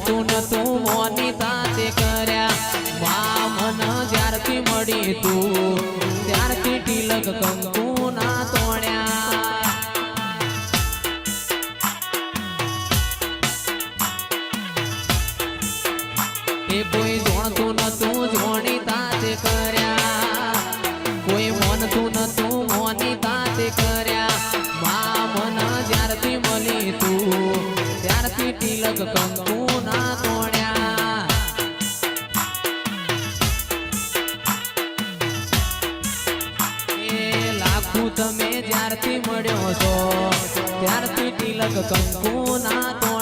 જોણતું નતું મોની તાતે કર્યા મન જ્યારથી મળી તું ત્યારથી તિલક કંકુ ના તોડ્યા એ કોઈ જોણતું નતું જોણી તાતે કર્યા કોઈ મોનતું નતું મોની તાતે કર્યા મન જ્યારથી મળી તું ત્યારથી તિલક કંકુ ના તોડ્યા એ લાખું તમે જ્યારથી મળ્યો છો ત્યારથી તિલક કંકુ ના તોડ્યા